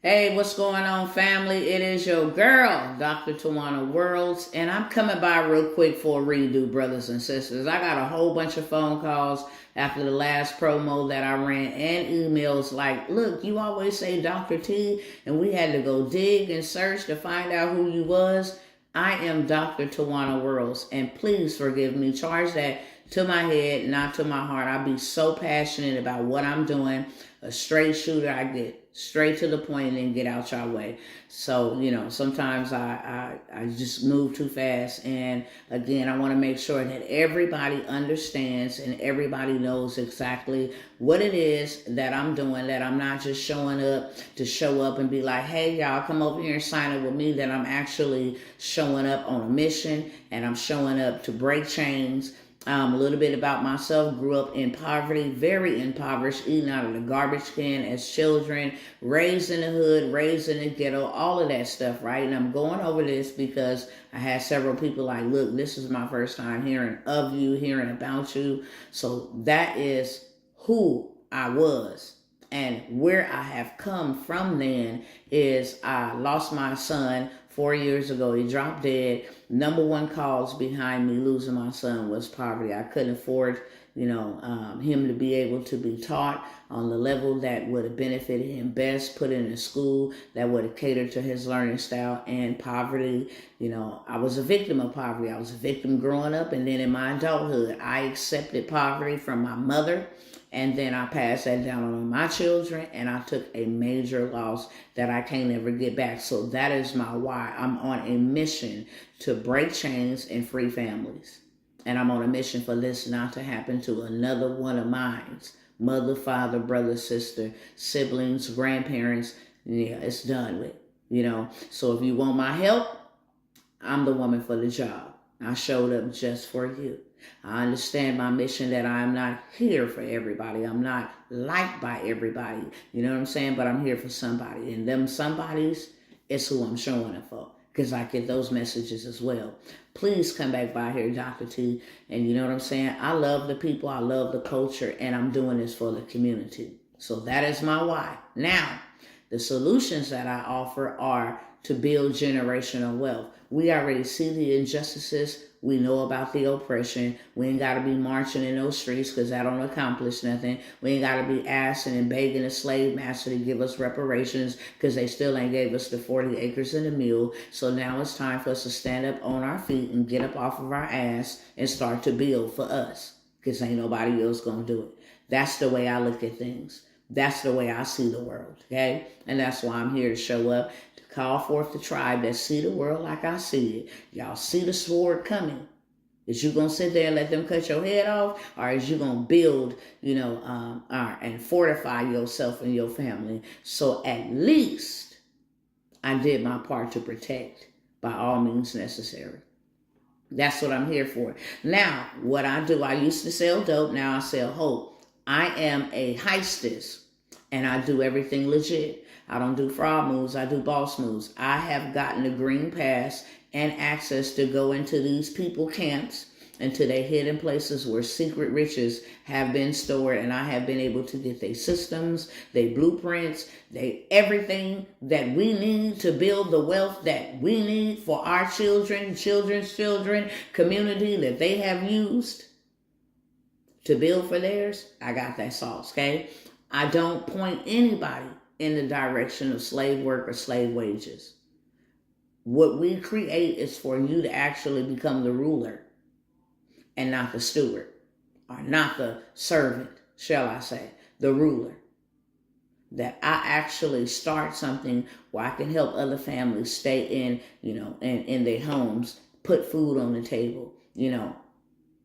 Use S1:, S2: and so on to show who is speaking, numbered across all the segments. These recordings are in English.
S1: Hey, what's going on, family? It is your girl, Dr. Tawana Worlds, and I'm coming by real quick for a redo, brothers and sisters. I got a whole bunch of phone calls after the last promo that I ran and emails like, look, you always say Dr. T, and we had to go dig and search to find out who you was. I am Dr. Tawana Worlds, and please forgive me. Charge that to my head, not to my heart. I be so passionate about what I'm doing. A straight shooter, I get straight to the point and then get out your way. So, sometimes I just move too fast. And again, I want to make sure that everybody understands and everybody knows exactly what it is that I'm doing, that I'm not just showing up to show up and be like, hey, y'all, come over here and sign up with me, that I'm actually showing up on a mission and I'm showing up to break chains. A little bit about myself. Grew up in poverty, very impoverished, eating out of the garbage can as children, raised in the hood, raised in the ghetto, all of that stuff, right? And I'm going over this because I had several people like, look, this is my first time hearing of you, hearing about you. So that is who I was. And where I have come from then is I lost my son 4 years ago. He dropped dead. Number one cause behind me losing my son was poverty. I couldn't afford, him to be able to be taught on the level that would have benefited him best, put in a school that would have catered to his learning style. And poverty, I was a victim of poverty. I was a victim growing up, and then in my adulthood, I accepted poverty from my mother. And then I passed that down on my children, and I took a major loss that I can't ever get back. So that is my why. I'm on a mission to break chains and free families. And I'm on a mission for this not to happen to another one of mine. Mother, father, brother, sister, siblings, grandparents. Yeah, it's done with, So if you want my help, I'm the woman for the job. I showed up just for you. I understand my mission, that I am not here for everybody. I'm not liked by everybody. You know what I'm saying? But I'm here for somebody. And them somebodies is who I'm showing up for, because I get those messages as well. Please come back by here, Dr. T. And you know what I'm saying? I love the people. I love the culture. And I'm doing this for the community. So that is my why. Now, the solutions that I offer are to build generational wealth. We already see the injustices. We know about the oppression. We ain't got to be marching in those streets because that don't accomplish nothing. We ain't got to be asking and begging the slave master to give us reparations because they still ain't gave us the 40 acres and a mule. So now it's time for us to stand up on our feet and get up off of our ass and start to build for us, because ain't nobody else going to do it. That's the way I look at things. That's the way I see the world, okay? And that's why I'm here to show up, to call forth the tribe that see the world like I see it. Y'all see the sword coming. Is you going to sit there and let them cut your head off? Or is you going to build, and fortify yourself and your family? So at least I did my part to protect by all means necessary. That's what I'm here for. Now, what I do, I used to sell dope. Now I sell hope. I am a heistess, and I do everything legit. I don't do fraud moves. I do boss moves. I have gotten the green pass and access to go into these people camps and to their hidden places where secret riches have been stored, and I have been able to get their systems, their blueprints, everything that we need to build the wealth that we need for our children, children's children, community that they have used to build for theirs. I got that sauce, okay? I don't point anybody in the direction of slave work or slave wages. What we create is for you to actually become the ruler and not the steward, or not the servant, shall I say, the ruler. That I actually start something where I can help other families stay in their homes, put food on the table,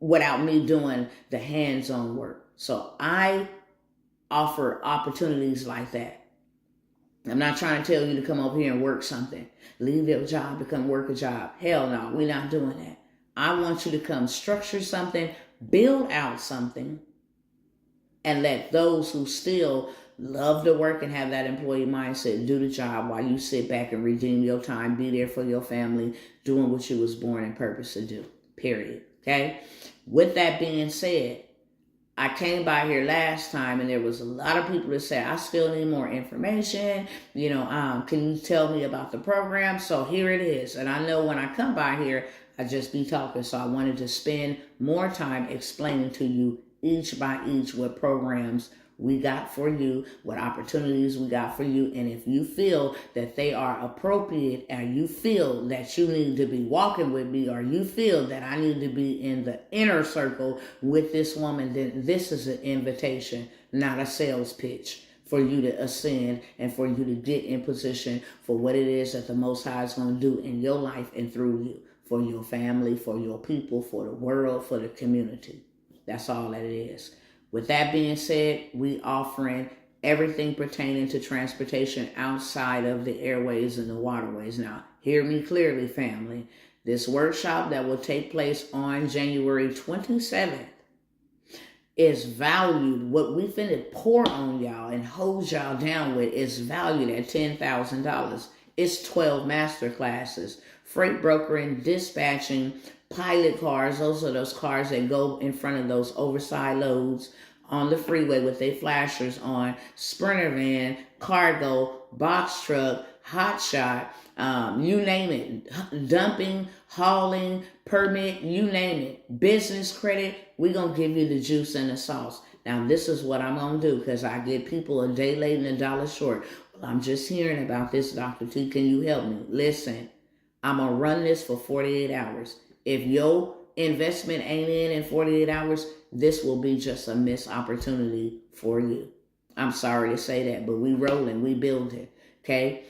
S1: without me doing the hands-on work. So I offer opportunities like that. I'm not trying to tell you to come over here and work something. Leave your job to come work a job. Hell no, we're not doing that. I want you to come structure something, build out something, and let those who still love to work and have that employee mindset do the job while you sit back and redeem your time, be there for your family, doing what you was born and purposed to do, period. Okay? With that being said, I came by here last time and there was a lot of people that said, I still need more information. Can you tell me about the program? So here it is. And I know when I come by here, I just be talking. So I wanted to spend more time explaining to you each by each what programs we got for you, what opportunities we got for you. And if you feel that they are appropriate and you feel that you need to be walking with me, or you feel that I need to be in the inner circle with this woman, then this is an invitation, not a sales pitch, for you to ascend and for you to get in position for what it is that the Most High is going to do in your life and through you, for your family, for your people, for the world, for the community. That's all that it is. With that being said, we offering everything pertaining to transportation outside of the airways and the waterways. Now, hear me clearly, family. This workshop that will take place on January 27th is valued. What we finna pour on y'all and hold y'all down with is valued at $10,000. It's 12 master classes, freight brokering, dispatching, pilot cars. Those are those cars that go in front of those oversized loads on the freeway with their flashers on, sprinter van, cargo, box truck, hot shot, you name it, dumping, hauling, permit, you name it, business credit. We're going to give you the juice and the sauce. Now, this is what I'm going to do, because I get people a day late and a dollar short. Well, I'm just hearing about this, Dr. T. Can you help me? Listen, I'm going to run this for 48 hours. If your investment ain't in 48 hours, this will be just a missed opportunity for you. I'm sorry to say that, but we rolling, we building, okay?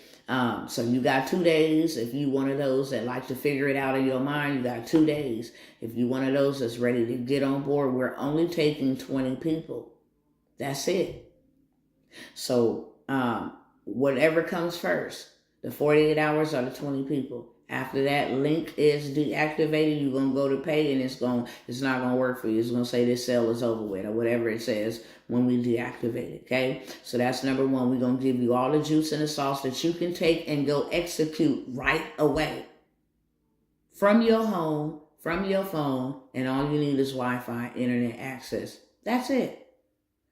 S1: So you got 2 days. If you one of those that like to figure it out in your mind, you got 2 days. If you one of those that's ready to get on board, we're only taking 20 people. That's it. So whatever comes first, the 48 hours or the 20 people. After that link is deactivated, you're going to go to pay and it's not going to work for you. It's going to say this sale is over with or whatever it says when we deactivate it, okay? So that's number one. We're going to give you all the juice and the sauce that you can take and go execute right away. From your home, from your phone, and all you need is Wi-Fi, internet access. That's it.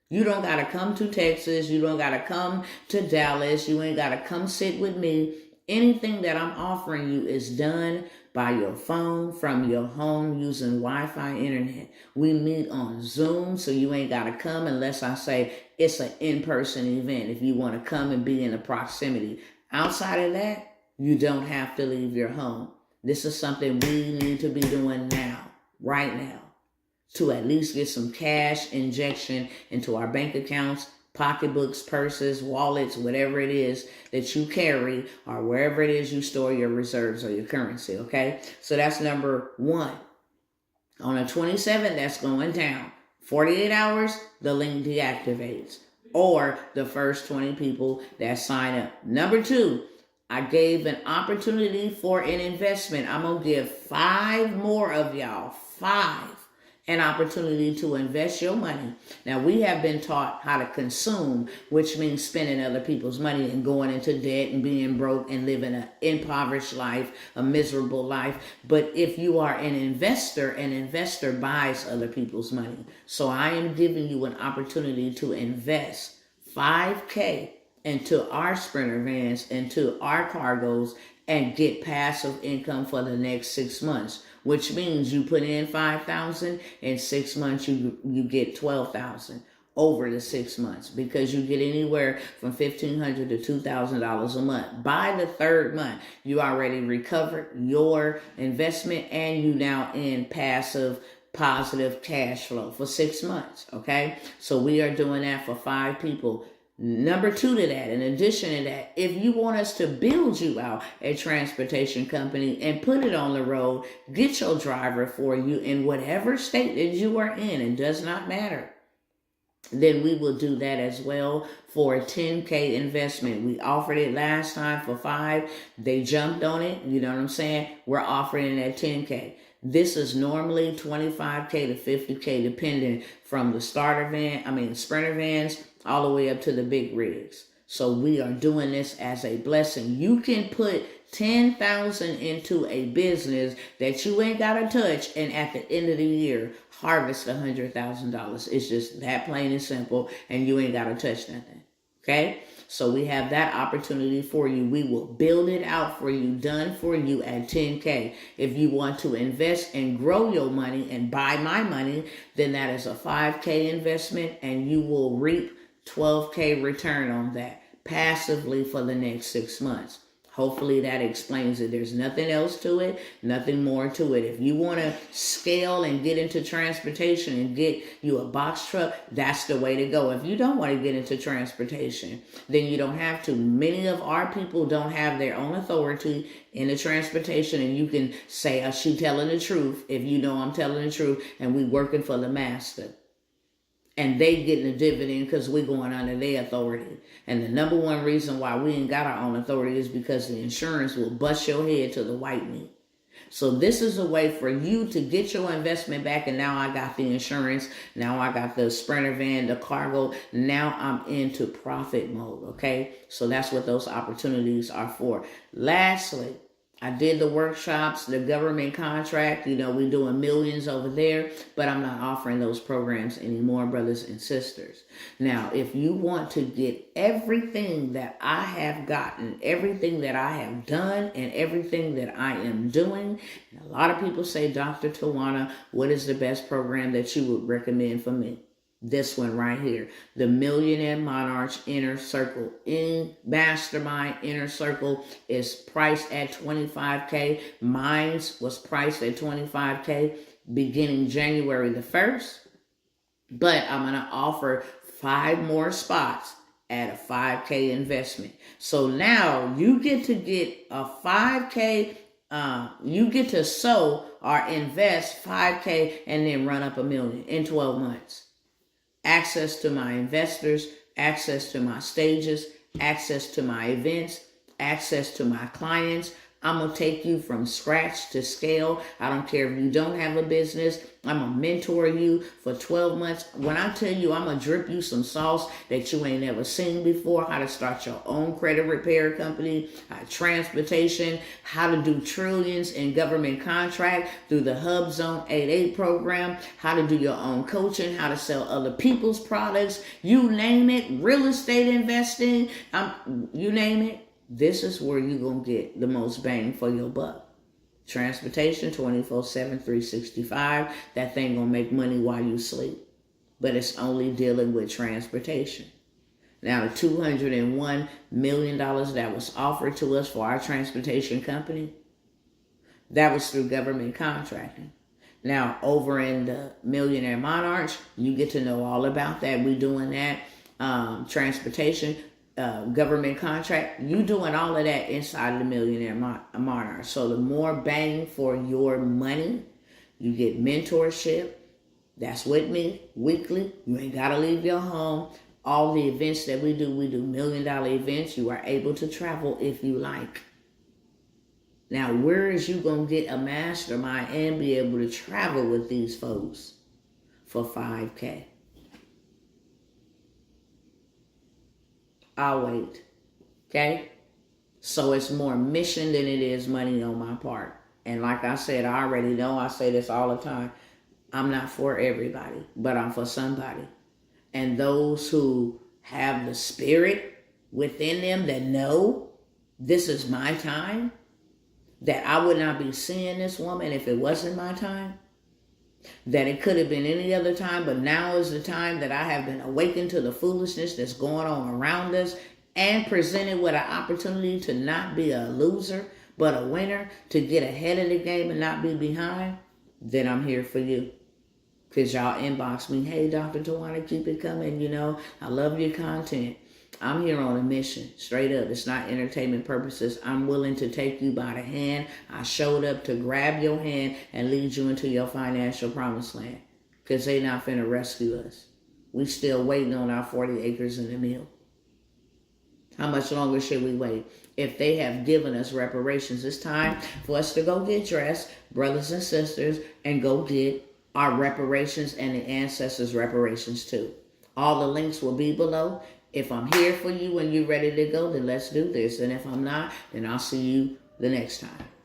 S1: You don't got to come to Texas. You don't got to come to Dallas. You ain't got to come sit with me. Anything that I'm offering you is done by your phone, from your home, using Wi-Fi internet. We meet on Zoom, so you ain't got to come unless I say it's an in-person event if you want to come and be in the proximity. Outside of that, you don't have to leave your home. This is something we need to be doing now, right now, to at least get some cash injection into our bank accounts, pocketbooks, purses, wallets, whatever it is that you carry, or wherever it is you store your reserves or your currency, okay? So that's number one. On the 27th, that's going down. 48 hours, the link deactivates. Or the first 20 people that sign up. Number two, I gave an opportunity for an investment. I'm going to give 5 more of y'all, 5. An opportunity to invest your money. Now, we have been taught how to consume, which means spending other people's money and going into debt and being broke and living an impoverished life, a miserable life. But if you are an investor buys other people's money. So I am giving you an opportunity to invest $5,000 into our sprinter vans, into our cargoes, and get passive income for the next 6 months. Which means you put in $5,000, in 6 months you get $12,000 over the 6 months, because you get anywhere from $1,500 to $2,000 a month. By the 3rd month, you already recovered your investment and you now in passive positive cash flow for 6 months. Okay, so we are doing that for 5 people. Number 2 to that, in addition to that, if you want us to build you out a transportation company and put it on the road, get your driver for you in whatever state that you are in, it does not matter, then we will do that as well for a $10,000 investment. We offered it last time for 5. They jumped on it. You know what I'm saying? We're offering it at $10,000. This is normally $25,000 to $50,000, depending from the sprinter vans all the way up to the big rigs. So we are doing this as a blessing. You can put 10,000 into a business that you ain't got to touch, and at the end of the year, harvest $100,000. It's just that plain and simple, and you ain't got to touch nothing. Okay? So we have that opportunity for you. We will build it out for you, done for you at 10K. If you want to invest and grow your money and buy my money, then that is a 5K investment, and you will reap 12K return on that passively for the next 6 months. Hopefully that explains it. There's nothing else to it, nothing more to it. If you want to scale and get into transportation and get you a box truck, that's the way to go. If you don't want to get into transportation, then you don't have to. Many of our people don't have their own authority in the transportation, and you can say, she telling the truth if you know I'm telling the truth, and we working for the master. And they getting a dividend because we going under their authority. And the number one reason why we ain't got our own authority is because the insurance will bust your head to the white meat. So this is a way for you to get your investment back. And now I got the insurance. Now I got the Sprinter van, the cargo. Now I'm into profit mode. Okay. So that's what those opportunities are for. Lastly, I did the workshops, the government contract, we're doing millions over there, but I'm not offering those programs anymore, brothers and sisters. Now, if you want to get everything that I have gotten, everything that I have done, and everything that I am doing, and a lot of people say, Dr. Tawana, what is the best program that you would recommend for me? This one right here, the Millionaire Monarch Inner Circle. In Mastermind Inner Circle is priced at $25K. Mine was priced at $25K beginning January the 1st. But I'm going to offer 5 more spots at a 5K investment. So now you get to get a 5K. You get to sow or invest 5K and then run up $1 million in 12 months. Access to my investors, access to my stages, access to my events, access to my clients. I'm going to take you from scratch to scale. I don't care if you don't have a business. I'm going to mentor you for 12 months. When I tell you I'm going to drip you some sauce that you ain't never seen before, how to start your own credit repair company, transportation, how to do trillions in government contract through the Hub Zone 88 program, how to do your own coaching, how to sell other people's products, you name it, real estate investing, you name it. This is where you're going to get the most bang for your buck. Transportation, 24/7, 365. That thing going to make money while you sleep. But it's only dealing with transportation. Now, the $201 million that was offered to us for our transportation company, that was through government contracting. Now, over in the Millionaire Monarch, you get to know all about that. We're doing that. Transportation, government contract, you doing all of that inside of the Millionaire Monarch. So the more bang for your money, you get mentorship. That's with me weekly. You ain't got to leave your home. All the events that we do $1 million events. You are able to travel if you like. Now, where is you going to get a mastermind and be able to travel with these folks for 5K? I'll wait. Okay? So it's more mission than it is money on my part. And like I said, I already know, I say this all the time. I'm not for everybody, but I'm for somebody. And those who have the spirit within them that know this is my time, that I would not be seeing this woman if it wasn't my time, that it could have been any other time, but now is the time that I have been awakened to the foolishness that's going on around us and presented with an opportunity to not be a loser, but a winner, to get ahead of the game and not be behind, then I'm here for you. Because y'all inbox me, hey, Dr. Tawana, keep it coming. I love your content. I'm here on a mission, straight up. It's not entertainment purposes. I'm willing to take you by the hand. I showed up to grab your hand and lead you into your financial promised land. Because they not finna rescue us. We still waiting on our 40 acres and a meal. How much longer should we wait? If they have given us reparations, it's time for us to go get dressed, brothers and sisters, and go get our reparations and the ancestors' reparations too. All the links will be below. If I'm here for you when you're ready to go, then let's do this. And if I'm not, then I'll see you the next time.